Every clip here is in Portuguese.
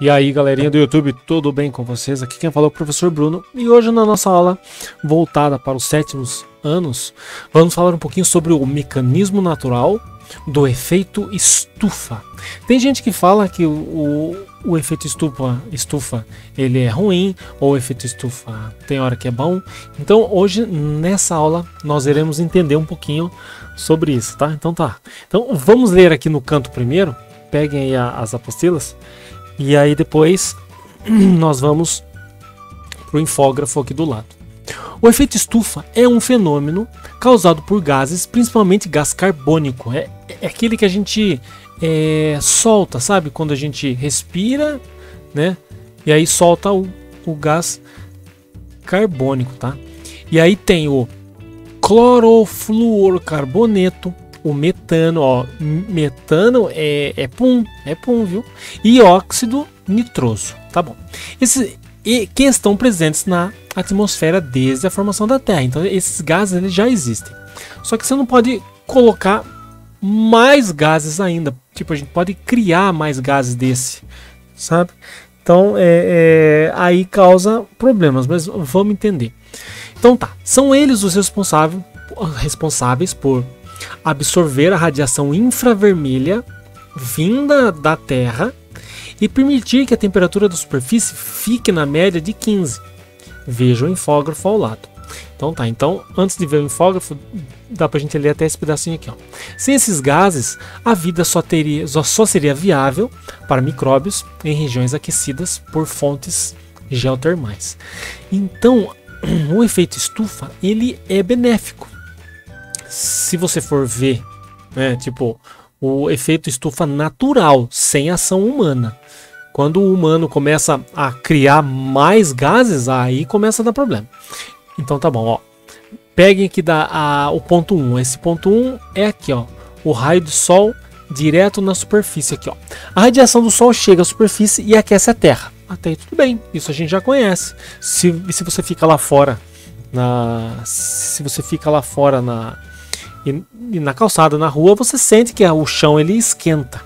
E aí, galerinha do YouTube, tudo bem com vocês? Aqui quem falou é o professor Bruno e hoje na nossa aula voltada para os sétimos anos, vamos falar um pouquinho sobre o mecanismo natural do efeito estufa. Tem gente que fala que o efeito estufa ele é ruim, ou o efeito estufa tem hora que é bom. Então hoje nessa aula nós iremos entender um pouquinho sobre isso, tá? Então vamos ler aqui no canto primeiro, peguem aí as apostilas. E aí depois nós vamos para o infógrafo aqui do lado. O efeito estufa é um fenômeno causado por gases, principalmente gás carbônico. É aquele que a gente solta, sabe? Quando a gente respira, né? E aí solta o gás carbônico, tá? E aí tem o clorofluorcarboneto, o metano, ó, metano é pum, viu? E óxido nitroso, tá bom? Que estão presentes na atmosfera desde a formação da Terra. Então esses gases eles já existem. Só que você não pode colocar mais gases ainda. Tipo, a gente pode criar mais gases desse, sabe? Então aí causa problemas, mas vamos entender. Então tá, são eles os responsáveis por absorver a radiação infravermelha vinda da Terra e permitir que a temperatura da superfície fique na média de 15. Veja o infógrafo ao lado. Então antes de ver o infógrafo, dá pra gente ler até esse pedacinho aqui, ó. Sem esses gases, a vida só seria viável para micróbios em regiões aquecidas por fontes geotermais. Então, o efeito estufa, ele é benéfico. Se você for ver, né, tipo, o efeito estufa natural, sem ação humana. Quando o humano começa a criar mais gases, aí começa a dar problema. Então tá bom, ó. Peguem aqui o ponto 1. Esse ponto 1 é aqui, ó. O raio do Sol direto na superfície aqui, ó. A radiação do Sol chega à superfície e aquece a Terra. Até aí tudo bem, isso a gente já conhece. Se você fica lá fora e na calçada, na rua, você sente que o chão ele esquenta.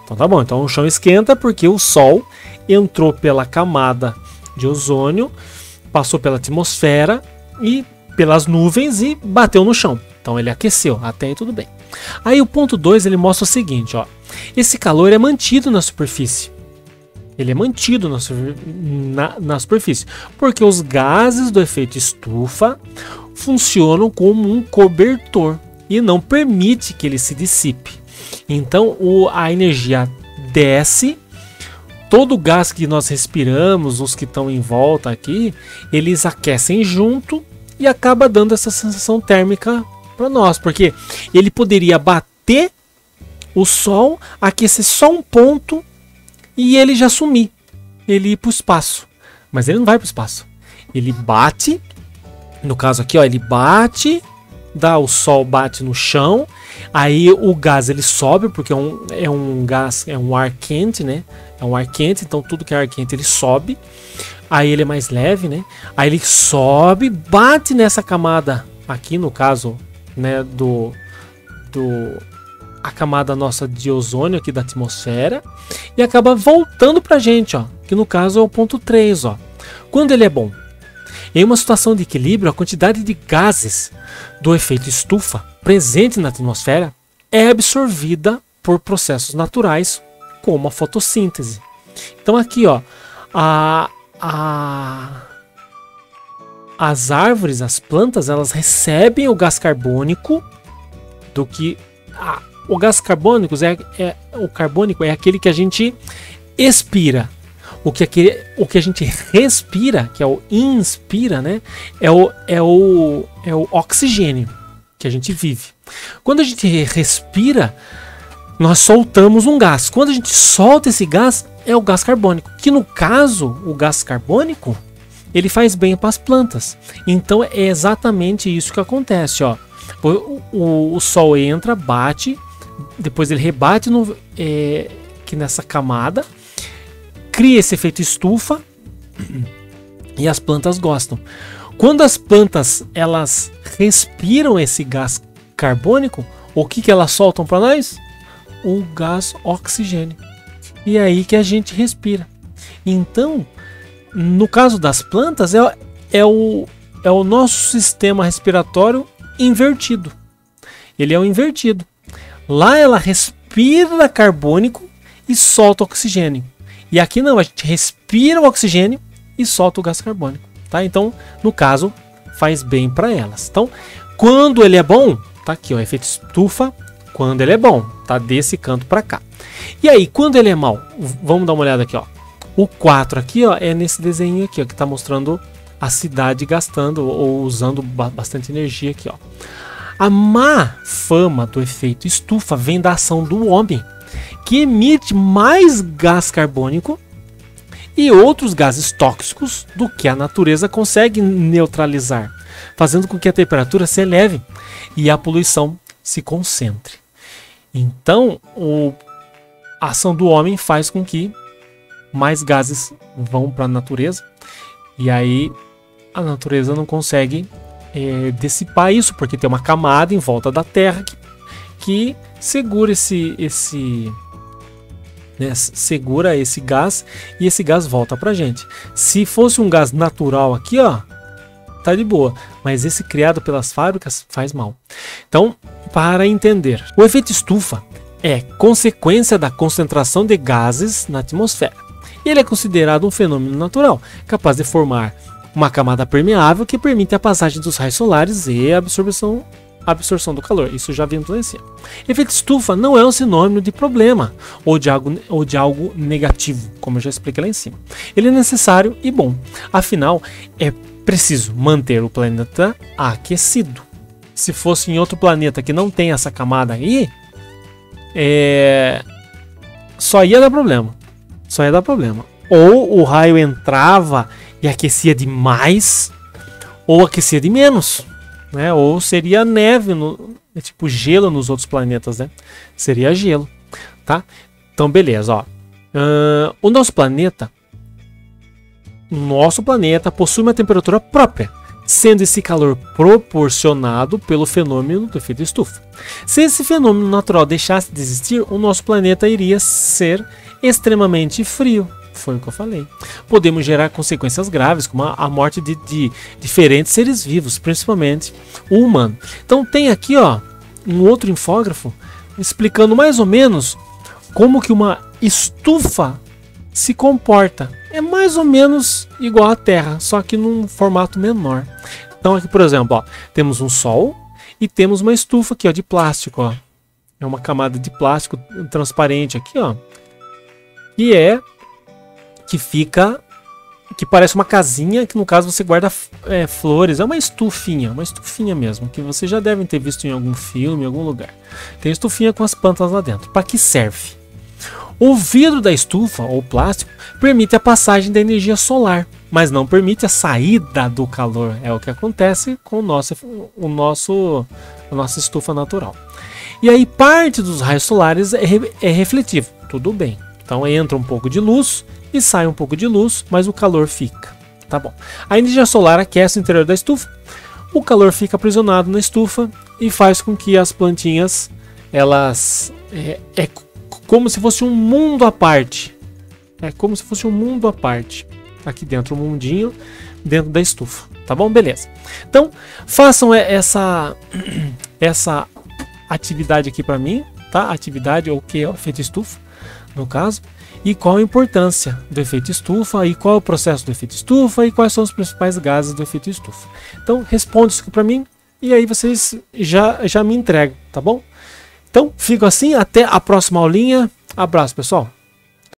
Então tá bom, então o chão esquenta porque o Sol entrou pela camada de ozônio, passou pela atmosfera e pelas nuvens e bateu no chão. Então ele aqueceu, até aí tudo bem. Aí o ponto 2 ele mostra o seguinte, ó. Esse calor é mantido na superfície. Ele é mantido na superfície porque os gases do efeito estufa funcionam como um cobertor e não permite que ele se dissipe. Então a energia desce, todo o gás que nós respiramos, os que estão em volta aqui, eles aquecem junto e acaba dando essa sensação térmica para nós, porque ele poderia bater o Sol, aquecer só um ponto e ele já sumir, ele ir para o espaço, mas ele não vai para o espaço, ele bate. No caso aqui, ó, ele bate, o Sol bate no chão, aí o gás ele sobe, porque é um gás, é um ar quente, né? É um ar quente, então tudo que é ar quente ele sobe, aí ele é mais leve, né? Aí ele sobe, bate nessa camada aqui, no caso, né, a camada nossa de ozônio aqui da atmosfera, e acaba voltando pra gente, ó, que no caso é o ponto 3, ó. Quando ele é bom? Em uma situação de equilíbrio, a quantidade de gases do efeito estufa presente na atmosfera é absorvida por processos naturais, como a fotossíntese. Então aqui, ó, as árvores, as plantas, elas recebem o gás carbônico do que o gás carbônico o carbônico é aquele que a gente expira. O que a gente respira, que é o inspira, né? É o oxigênio que a gente vive. Quando a gente respira, nós soltamos um gás. Quando a gente solta esse gás, é o gás carbônico. Que no caso, o gás carbônico, ele faz bem para as plantas. Então é exatamente isso que acontece, ó. O Sol entra, bate, depois ele rebate aqui nessa camada, cria esse efeito estufa e as plantas gostam. Quando as plantas elas respiram esse gás carbônico, o que elas soltam para nós? O gás oxigênio. E é aí que a gente respira. Então, no caso das plantas, é o nosso sistema respiratório invertido. Ele é o invertido. Lá ela respira carbônico e solta oxigênio. E aqui não, a gente respira o oxigênio e solta o gás carbônico. Tá? Então, no caso, faz bem para elas. Então, quando ele é bom, tá aqui, ó, efeito estufa. Quando ele é bom, tá desse canto para cá. E aí, quando ele é mau, vamos dar uma olhada aqui, ó. O 4 aqui, ó, é nesse desenho aqui, ó, que tá mostrando a cidade gastando ou usando bastante energia aqui, ó. A má fama do efeito estufa vem da ação do homem, que emite mais gás carbônico e outros gases tóxicos do que a natureza consegue neutralizar, fazendo com que a temperatura se eleve e a poluição se concentre. Então, a ação do homem faz com que mais gases vão para a natureza e aí a natureza não consegue dissipar isso, porque tem uma camada em volta da Terra que segura segura esse gás e esse gás volta pra gente. Se fosse um gás natural aqui, ó, tá de boa, mas esse criado pelas fábricas faz mal. Então, para entender, o efeito estufa é consequência da concentração de gases na atmosfera. Ele é considerado um fenômeno natural, capaz de formar uma camada permeável que permite a passagem dos raios solares e a absorção do calor. Isso já vimos lá em cima. Efeito estufa não é um sinônimo de problema ou de algo negativo, como eu já expliquei lá em cima. Ele é necessário e bom. Afinal, é preciso manter o planeta aquecido. Se fosse em outro planeta que não tem essa camada aí, só ia dar problema. Só ia dar problema. Ou o raio entrava e aquecia demais, ou aquecia de menos, né? Ou seria neve, tipo gelo nos outros planetas, né? Seria gelo, tá? Então, beleza, ó. O nosso planeta possui uma temperatura própria, sendo esse calor proporcionado pelo fenômeno do efeito estufa. Se esse fenômeno natural deixasse de existir, o nosso planeta iria ser extremamente frio. Foi o que eu falei. Podemos gerar consequências graves, como a morte de diferentes seres vivos, principalmente o humano. Então tem aqui, ó, um outro infógrafo explicando mais ou menos como que uma estufa se comporta. É mais ou menos igual à Terra, só que num formato menor. Então aqui, por exemplo, ó, temos um sol e temos uma estufa aqui, ó, de plástico, ó. É uma camada de plástico transparente aqui, ó, que parece uma casinha, que no caso você guarda flores. É uma estufinha mesmo, que vocês já devem ter visto em algum filme, em algum lugar. Tem estufinha com as plantas lá dentro. Para que serve? O vidro da estufa, ou plástico, permite a passagem da energia solar, mas não permite a saída do calor. É o que acontece com a nossa estufa natural. E aí parte dos raios solares é refletivo. Tudo bem. Então entra um pouco de luz e sai um pouco de luz, mas o calor fica. Tá bom. A energia solar aquece o interior da estufa, o calor fica aprisionado na estufa e faz com que as plantinhas, elas como se fosse um mundo à parte. É como se fosse um mundo à parte. Aqui dentro, um mundinho dentro da estufa. Tá bom? Beleza. Então, façam essa atividade aqui para mim, tá? Atividade ou que é o efeito estufa, no caso. E qual a importância do efeito estufa, e qual é o processo do efeito estufa, e quais são os principais gases do efeito estufa. Então, responde isso aqui para mim, e aí vocês já me entregam, tá bom? Então, fico assim, até a próxima aulinha. Abraço, pessoal!